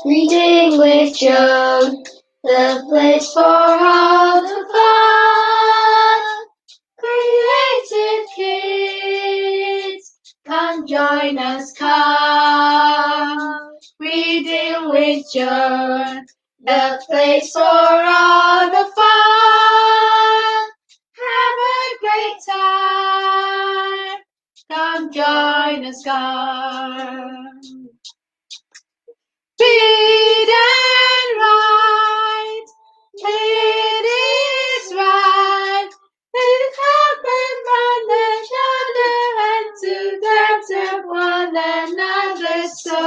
Reading with Joan, the place for all the fun. Creative kids, come join us, come. Reading with Joan, the place for all the fun. Have a great time, come join us, come. Read and write, it is right. It help and run and shoulder and to dance with one another. So,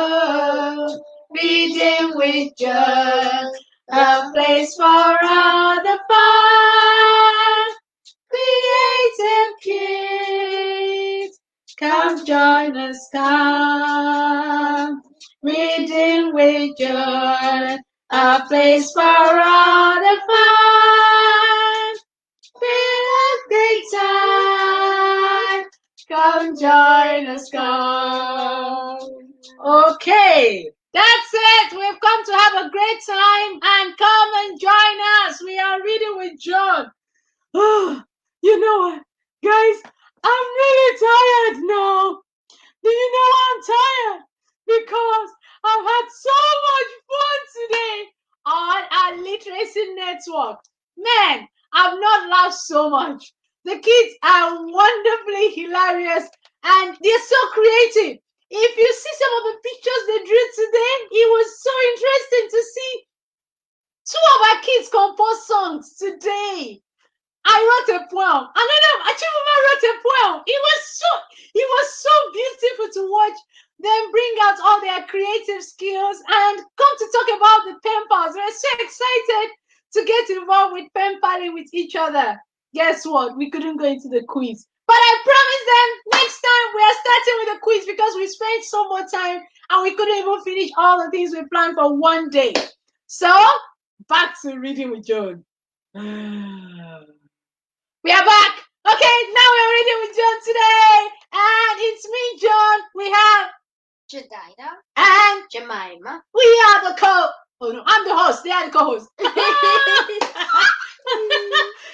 reading with Joan, a place for all the fun. Creative kids, come join us, come. Reading with Joan, a place for all the fun. Feel a great time. Come join us, come. Okay, that's it. We've come to have a great time and come and join us. We are reading with Joan. Oh, you know what, guys? I'm really tired now. Do you know why I'm tired? Because I've had so much fun today on our literacy network. Man, I've not laughed so much. The kids are wonderfully hilarious and they're so creative. If you see some of the pictures they drew today, it was so interesting to see two of our kids compose songs today. I wrote a poem. Another Achimama wrote a poem. It was so beautiful to watch them bring out all their creative skills and come to talk about the pen pals. We're so excited to get involved with pen paling with each other. Guess what? We couldn't go into the quiz. But I promise them next time we are starting with the quiz because we spent so much time and we couldn't even finish all the things we planned for one day. So, back to reading with Joan. We are back. Okay, now we're reading with Joan today. And it's me, Joan. We have Jadida and Jemima. We are the Oh no, I'm the host. They are the co-hosts.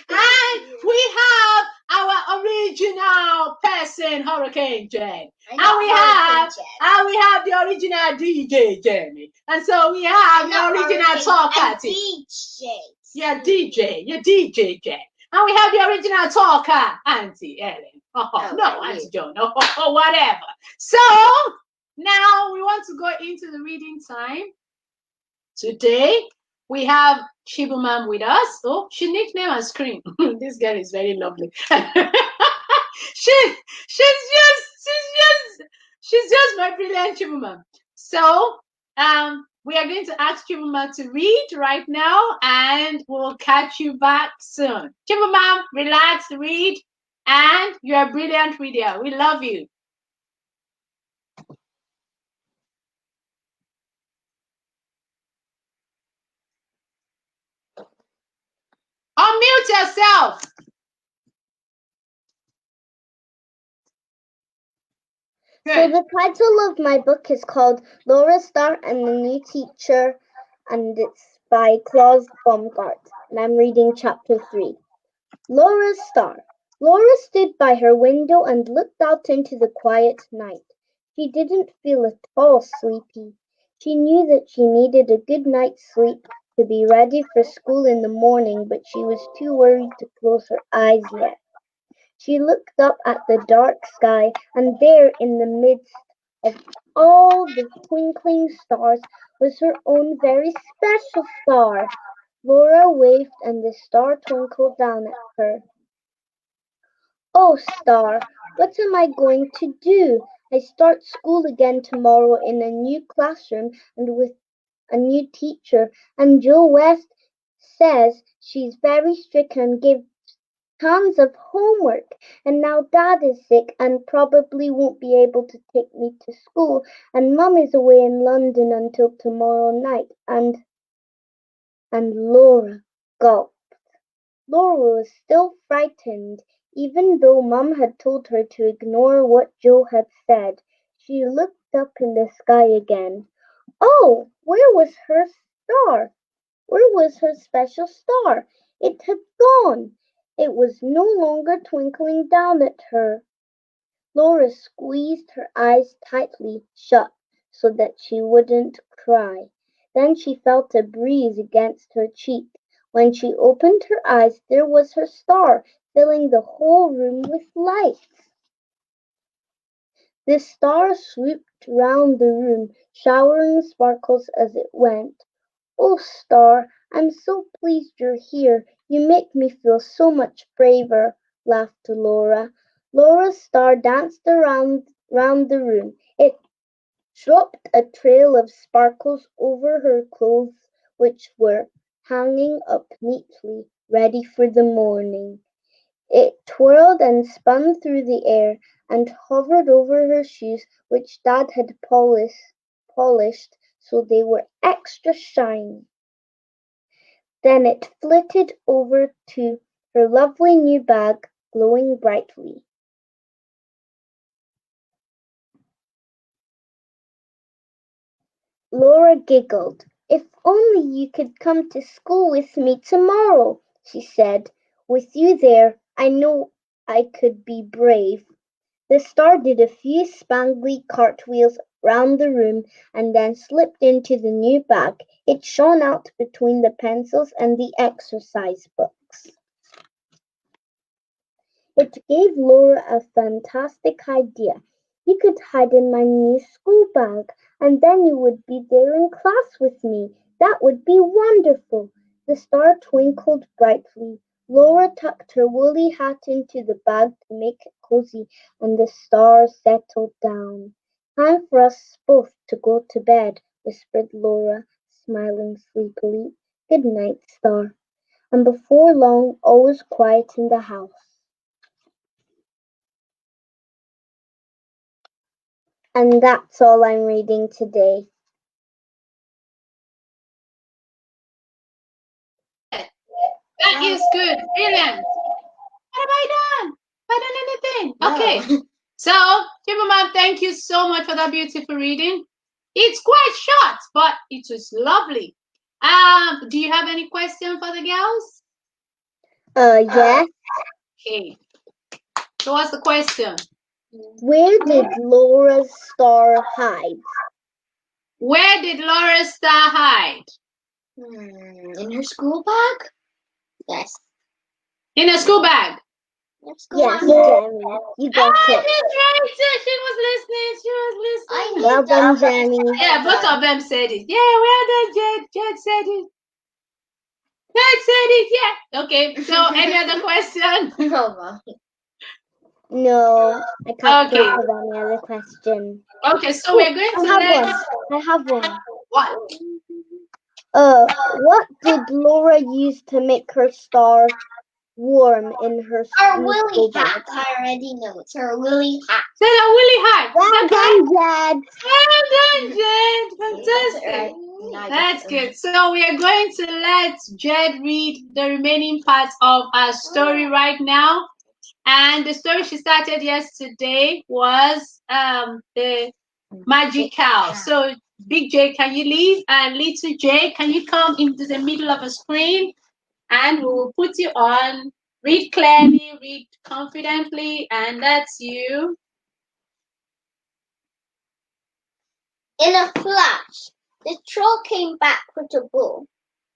And we have our original person, Hurricane Jen. And we have the original DJ Jamie. And so we have the original talker. DJ. Yeah, DJ. You're DJ Jen. And we have the original talker, Auntie Ellen. No, Auntie Joan. Whatever. So now we want to go into the reading time. Today we have Chibumam with us. Oh, she nicknamed her screen. This girl is very lovely. she's just my brilliant Chibumam. So we are going to ask Chibumam to read right now, and we'll catch you back soon. Chibumam, relax, read, and you're a brilliant reader. We love you. Unmute yourself. So the title of my book is called Laura Star and the New Teacher, and it's by Claus Baumgart, and I'm reading chapter 3. Laura Star. Laura stood by her window and looked out into the quiet night. She didn't feel at all sleepy. She knew that she needed a good night's sleep to be ready for school in the morning, but she was too worried to close her eyes yet. She looked up at the dark sky, and there in the midst of all the twinkling stars was her own very special star. Laura waved, and the star twinkled down at her. "Oh, star, what am I going to do? I start school again tomorrow in a new classroom and with a new teacher, and Joe West says she's very strict and gives tons of homework, and now Dad is sick and probably won't be able to take me to school, and Mum is away in London until tomorrow night, and Laura gulped. Laura was still frightened, even though Mum had told her to ignore what Joe had said. She looked up in the sky again. Oh, where was her star? Where was her special star? It had gone. It was no longer twinkling down at her. Laura squeezed her eyes tightly shut so that she wouldn't cry. Then she felt a breeze against her cheek. When she opened her eyes, there was her star, filling the whole room with light. The star swooped round the room, showering sparkles as it went. "Oh, star, I'm so pleased you're here. You make me feel so much braver," laughed Laura. Laura's star danced round the room. It dropped a trail of sparkles over her clothes, which were hanging up neatly, ready for the morning. It twirled and spun through the air, and hovered over her shoes, which Dad had polished so they were extra shiny. Then it flitted over to her lovely new bag, glowing brightly. Laura giggled. "If only you could come to school with me tomorrow," she said. "With you there, I know I could be brave." The star did a few spangly cartwheels round the room and then slipped into the new bag. It shone out between the pencils and the exercise books. It gave Laura a fantastic idea. "You could hide in my new school bag, and then you would be there in class with me. That would be wonderful." The star twinkled brightly. Laura tucked her woolly hat into the bag to make it cozy, and the star settled down. "Time for us both to go to bed," whispered Laura, smiling sleepily. "Good night, star." And before long all was quiet in the house. And that's all I'm reading today. That is good. Brilliant. What have I done? Have I done anything? Okay. So, Mom, thank you so much for that beautiful reading. It's quite short, but it was lovely. Do you have any question for the girls? Yes. Okay. So what's the question? Where did Laura's star hide? Where did Laura's star hide? In her school bag? Yes. In a school bag? Yes, Jenny. You got it. That's right. She was listening. She was listening. Well done, Jenny. Yeah, both of them said it. Yeah, well done, Jed. Jed said it. Jed said it. Yeah. Okay. So, any other question? No, I can't Okay. think of any other question. Okay. So we're going to I have one. What? What did Laura use to make her star warm in her Her new woolly school hat. bag? I already know. It's her woolly hat. Said a woolly hat. Well done, Jed. Well done, Jed. Fantastic. That's good. So we are going to let Jed read the remaining parts of our story right now. And the story she started yesterday was the magic cow. So Big J, can you leave? And little J, can you come into the middle of a screen? And we will put you on. Read clearly, read confidently, and that's you. In a flash, the troll came back with a bull.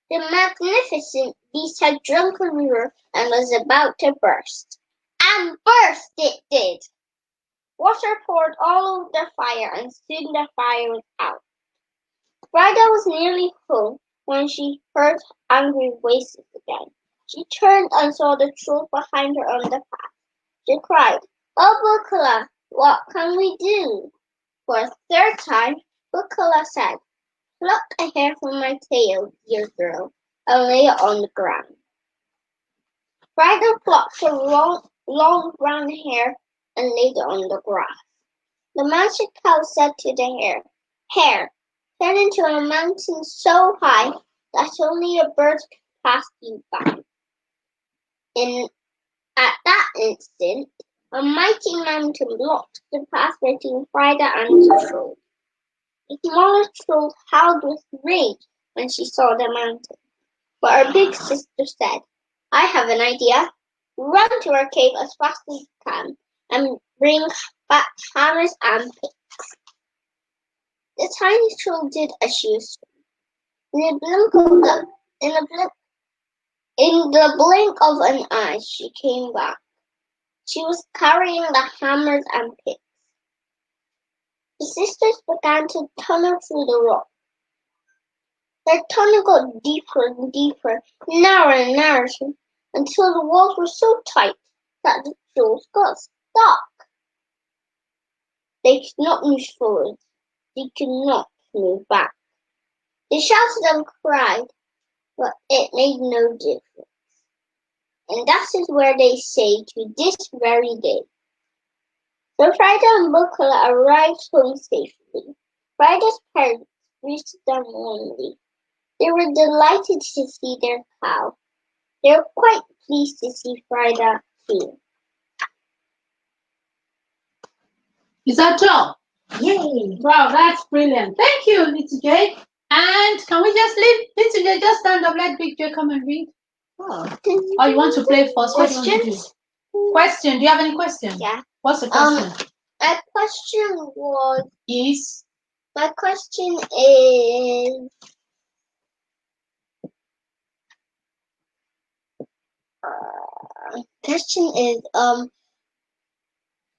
The magnificent beast had drunk a river and was about to burst. And burst it did! Water poured all over the fire, and soon the fire was out. Frida was nearly full when she heard angry voices again. She turned and saw the troll behind her on the path. She cried, "Oh, Bukala, what can we do?" For a third time, Bukala said, "Pluck a hair from my tail, dear girl, and lay it on the ground." Frida plucked a long brown hair and laid it on the grass. The magic cow said to the hare, "Hare, turn into a mountain so high that only a bird could pass you by." At that instant, a mighty mountain blocked the path between Frida and the troll. The smaller troll howled with rage when she saw the mountain. But her big sister said, I have an idea. Run to our cave as fast as you can and bring back hammers and picks. The tiny troll did as she was told. In the blink of an eye, she came back. She was carrying the hammers and picks. The sisters began to tunnel through the rock. Their tunnel got deeper and deeper, narrower and narrower, until the walls were so tight that the trolls got stuck. They could not move forward. They could not move back. They shouted and cried, but it made no difference. And that is where they say to this very day. So Friday and Buckle arrived home safely. Friday's parents greeted them warmly. They were delighted to see their cow. They were quite pleased to see Friday too. Is that all? Yay! Wow, that's brilliant. Thank you, Little J. And can we just leave Little J? Just stand up, let Big J come and read. Oh. Or you want to play first? What do you want to do? Question. Do you have any question? Yeah. What's the question? My question was. Is. My question is.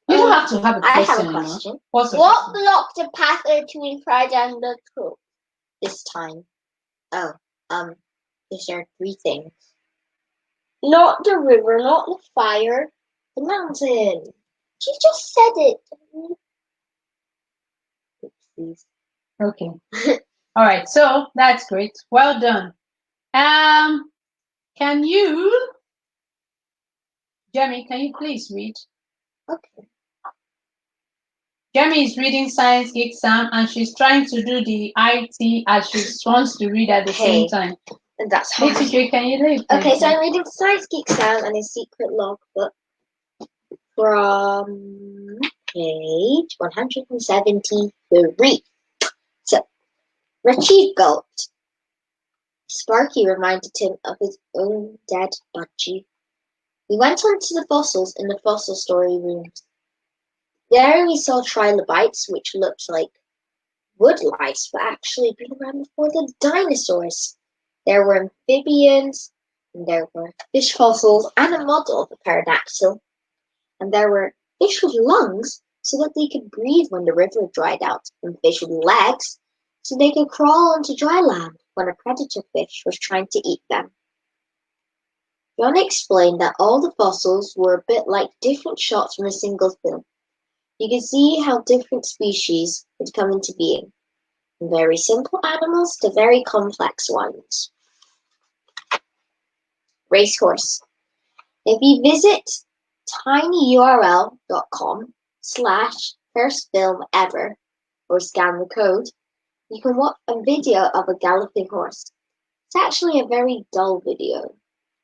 You don't have to have a question. I have a question. What's the What question? blocked the path between Friday and the troll this time? Is there 3 things? Not the river, not the fire. The mountain. She just said it. Please. Okay. All right. So that's great. Well done. Can you, Jamie? Can you please read? Okay. Jamie is reading Science Geek Sam, and she's trying to do the IT as she wants to read at the same time. And that's hard. Little J, can you read? Okay, so I'm reading Science Geek Sam and his Secret Logbook from page 173. So, Richie gulped. Sparky reminded him of his own dead budgie. We went on to the fossils in the fossil story rooms. There we saw trilobites, which looked like wood lice, but actually been around before the dinosaurs. There were amphibians, and there were fish fossils, and a model of a pterodactyl. And there were fish with lungs, so that they could breathe when the river dried out, and fish with legs, so they could crawl onto dry land when a predator fish was trying to eat them. Joan explained that all the fossils were a bit like different shots from a single film. You could see how different species had come into being, from very simple animals to very complex ones. Racehorse. If you visit tinyurl.com/firstfilmever or scan the code, you can watch a video of a galloping horse. It's actually a very dull video.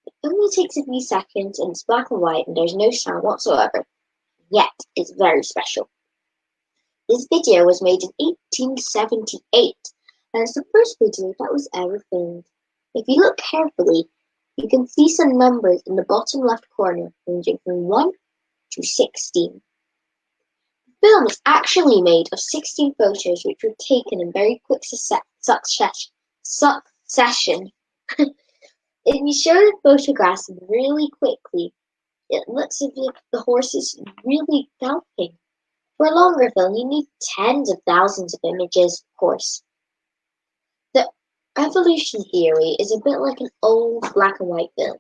It only takes a few seconds and it's black and white and there's no sound whatsoever. Yet it's very special. This video was made in 1878 and it's the first video that was ever filmed. If you look carefully, you can see some numbers in the bottom left corner ranging from 1 to 16. The film is actually made of 16 photos which were taken in very quick succession. If you show the photographs really quickly, it looks as if the horse is really galloping. For a longer film, you need tens of thousands of images, of course. The evolution theory is a bit like an old black and white film,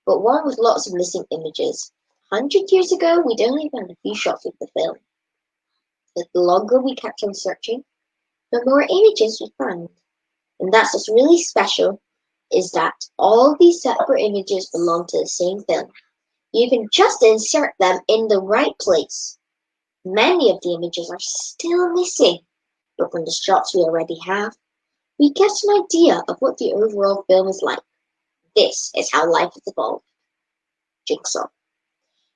but one with lots of missing images. 100 years ago, we'd only found a few shots of the film. But the longer we kept on searching, the more images we found. And that's what's really special, is that all these separate images belong to the same film. You can just insert them in the right place. Many of the images are still missing, but from the shots we already have, we get an idea of what the overall film is like. This is how life has evolved. Jigsaw.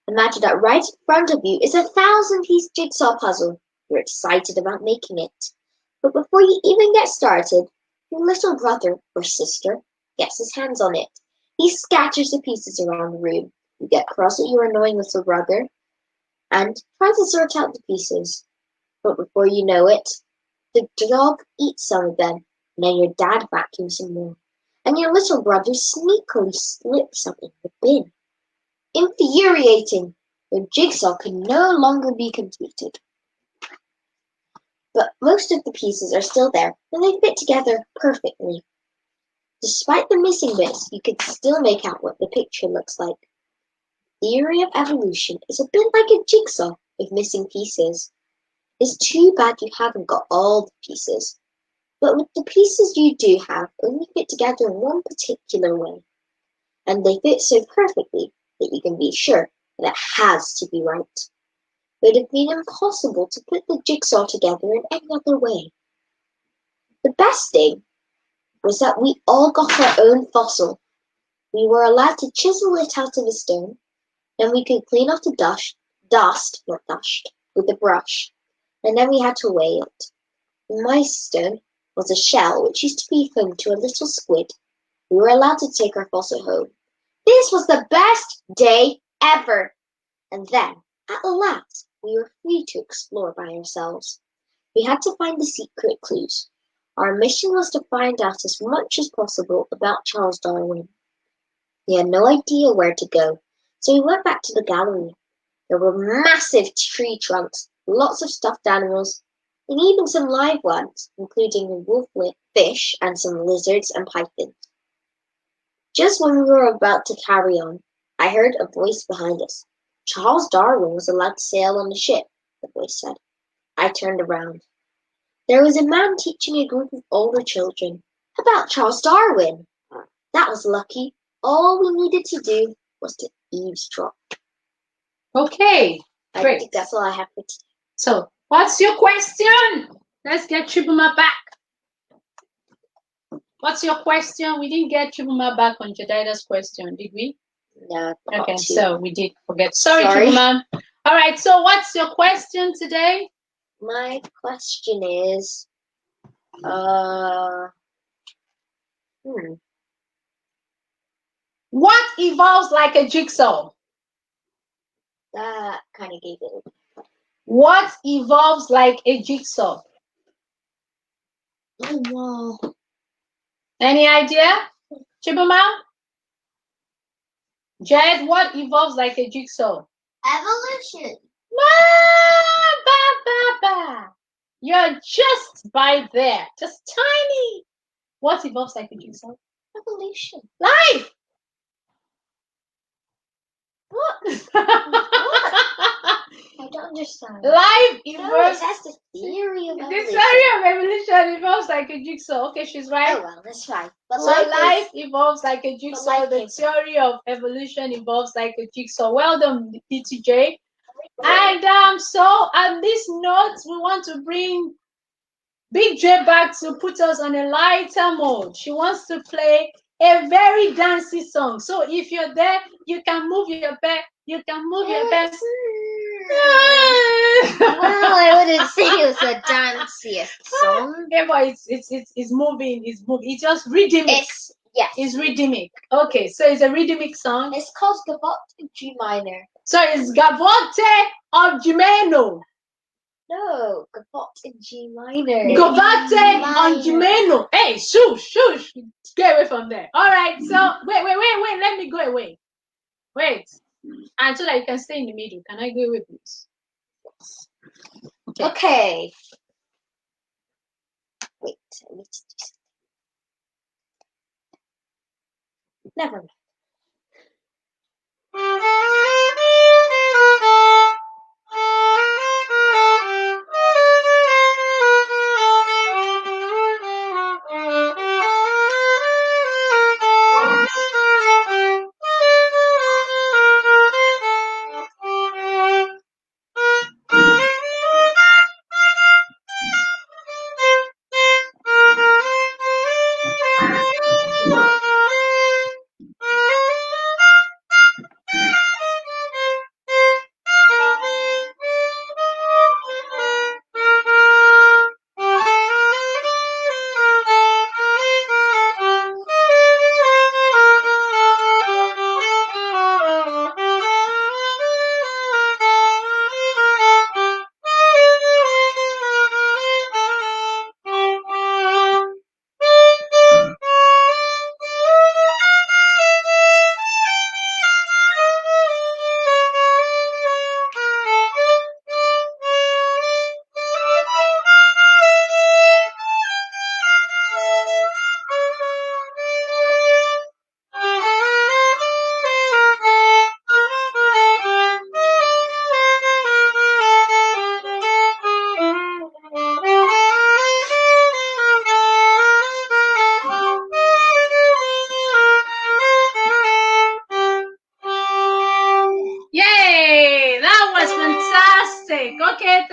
Imagine that right in front of you is a 1,000-piece jigsaw puzzle. You're excited about making it. But before you even get started, your little brother or sister gets his hands on it. He scatters the pieces around the room. You get cross at your annoying little brother and try to sort out the pieces. But before you know it, the dog eats some of them, and then your dad vacuums some more, and your little brother sneakily slips some in the bin. Infuriating! Your jigsaw can no longer be completed. But most of the pieces are still there, and they fit together perfectly. Despite the missing bits, you can still make out what the picture looks like. The theory of evolution is a bit like a jigsaw with missing pieces. It's too bad you haven't got all the pieces, but with the pieces you do have only fit together in one particular way, and they fit so perfectly that you can be sure that it has to be right. It would have been impossible to put the jigsaw together in any other way. The best thing was that we all got our own fossil. We were allowed to chisel it out of a stone, then we could clean off the dust, with a brush, and then we had to weigh it. My stone was a shell which used to be home to a little squid. We were allowed to take our fossil home. This was the best day ever! And then, at last, we were free to explore by ourselves. We had to find the secret clues. Our mission was to find out as much as possible about Charles Darwin. We had no idea where to go, so we went back to the gallery. There were massive tree trunks, lots of stuffed animals, and even some live ones, including a wolf-fish and some lizards and pythons. Just when we were about to carry on, I heard a voice behind us. Charles Darwin was allowed to sail on the ship, the voice said. I turned around. There was a man teaching a group of older children about Charles Darwin. That was lucky. All we needed to do was to eavesdrop. Okay, I great. think that's all I have for today. So, what's your question? Let's get Chibuma back. What's your question? We didn't get Chibuma back on Jedida's question, did we? No, okay, so we did forget. Sorry, Sorry. Chibuma. All right, so what's your question today? My question is, What evolves like a jigsaw? that kind of gave it. What evolves like a jigsaw? Oh, wow. Any idea? Chibuma? Jed, what evolves like a jigsaw? Evolution. You're just by there, just tiny. What evolves like a jigsaw? Evolution. Life. What? I don't understand. Life No, evolves. that's the theory of The evolution. theory of evolution evolves like a jigsaw. Okay, she's right. Oh, well, that's right. But So life evolves like a jigsaw. life The is- theory of evolution evolves like a jigsaw. Well done, DTJ. And so on this note, we want to bring Big J back to put us on a lighter mode. She wants to play a very dancey song. So if you're there, you can move your back. You can move your back. Well, I wouldn't say it was a danciest song. Yeah, but it's moving. It's moving. It's just rhythmic. It's rhythmic. Okay, so it's a rhythmic song. It's called Gavotte in G minor. So it's Gavotte of Jimeno. No, Gavotte in G minor. Gavotte on Jimeno. Hey, shush. Get away from there. All right, so wait. Let me go away. Wait. And so that you can stay in the middle. Can I go away, please? Okay. Wait, I need to do something. Never mind.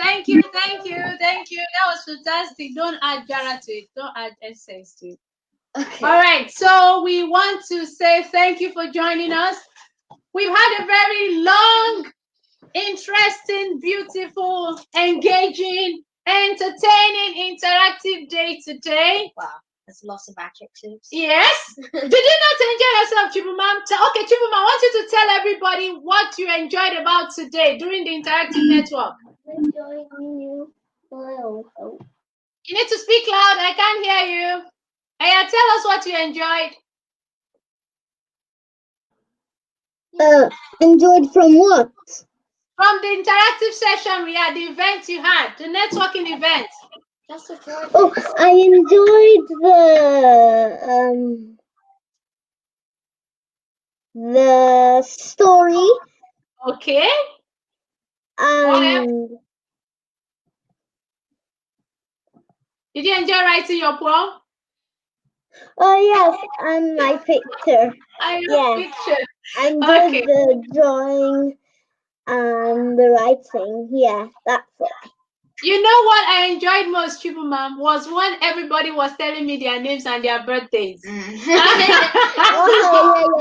Thank you. That was fantastic. Don't add Jara to it. Don't add essays to it. Okay. All right. So we want to say thank you for joining us. We've had a very long, interesting, beautiful, engaging, entertaining, interactive day today. Wow, there's lots of adjectives. Yes. Did you not enjoy yourself, Chibumam? Okay, Chibumam, I want you to tell everybody what you enjoyed about today during the interactive network. Enjoying you. Well, You need to speak loud. I can't hear you. Aya, tell us what you enjoyed. enjoyed from what? From the interactive session we had, the event you had, the networking event. That's the fourth. Oh, I enjoyed the story Okay. and Did you enjoy writing your poem? oh yes, and my picture. I love Yeah. picture. I enjoyed Okay. the drawing and the writing. Yeah, that's it. You know what I enjoyed most, Chibumam, was when everybody was telling me their names and their birthdays. Oh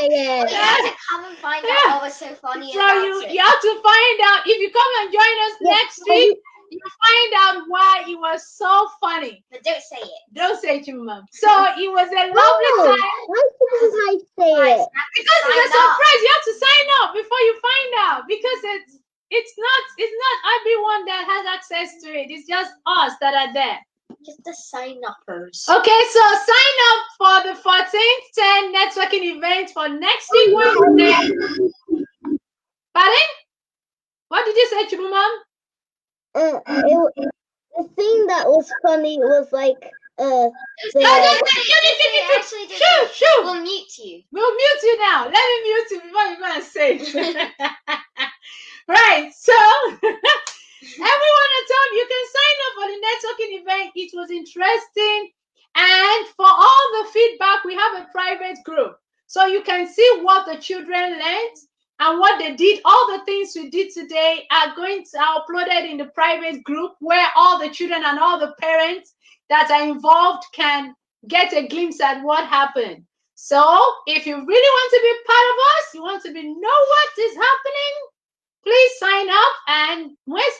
yeah. You have to come and find out what was so funny So about you it. have to find out, if you come and join us next week, you find out why it was so funny. But don't say it. Don't say it, Chibumam. So it was a lovely time. Why shouldn't I say it? Because it's a surprise. You have to sign up before you find out. Because it's not everyone that has access to it. It's just us that are there. Just the sign-uppers. Okay, so sign up for the 14th 10 networking event for next week Wednesday. Pardon? What did you say, Chibumam? The thing that was funny was like Shoo. We'll mute you. We'll mute you now. Let me mute you before you go and say it. Right, so everyone at home, you can sign up for the networking event. It was interesting. And for all the feedback, we have a private group. So you can see what the children learned and what they did. All the things we did today are uploaded in the private group where all the children and all the parents that are involved can get a glimpse at what happened. So if you really want to be part of us, you want to know what is happening, please sign up, and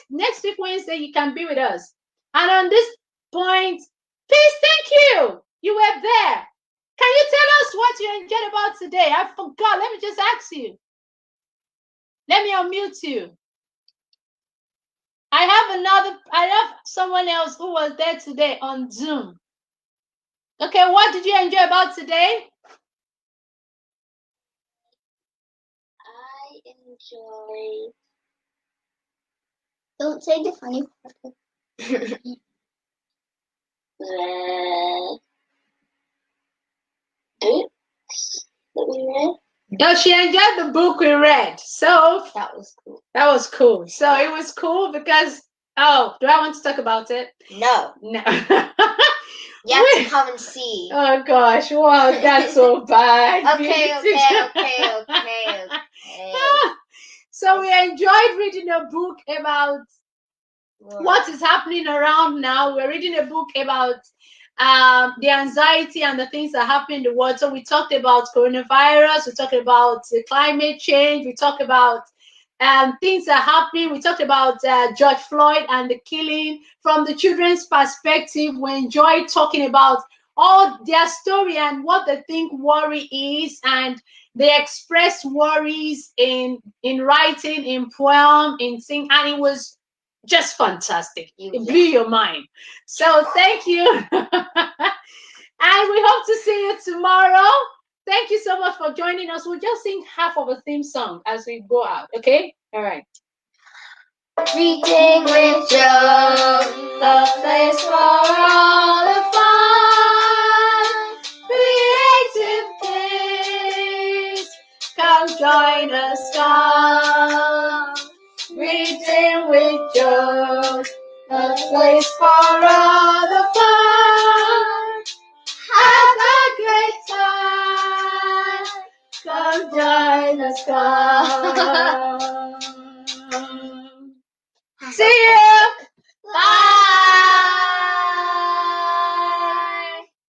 next week Wednesday you can be with us. And on this point, please, thank you. You were there. Can you tell us what you enjoyed about today? I forgot. Let me just ask you. Let me unmute you. I have someone else who was there today on Zoom. Okay, what did you enjoy about today? I enjoyed. Don't say the funny part. Books that we read. Oh, she enjoyed the book we read. So That was cool. That was cool. So it was cool because, do I want to talk about it? No. No. You have to come and see. Oh gosh, wow, that's so bad. Okay. So we enjoyed reading a book about what is happening around now. We're reading a book about the anxiety and the things that happen in the world. So we talked about coronavirus, we talked about climate change, we talked about things that are happening. We talked about George Floyd and the killing from the children's perspective. We enjoyed talking about all their story and what they think worry is, and they express worries in writing, in poem, in sing, and it was just fantastic. It blew your mind. So thank you. And we hope to see you tomorrow. Thank you so much for joining us. We'll just sing half of a theme song as we go out, okay? All right. Reading with Joan, the place for all the fun. Creative things, come join us, come. Reading with Joan, the place for all the fun. Have a great time, come join us, come. See you.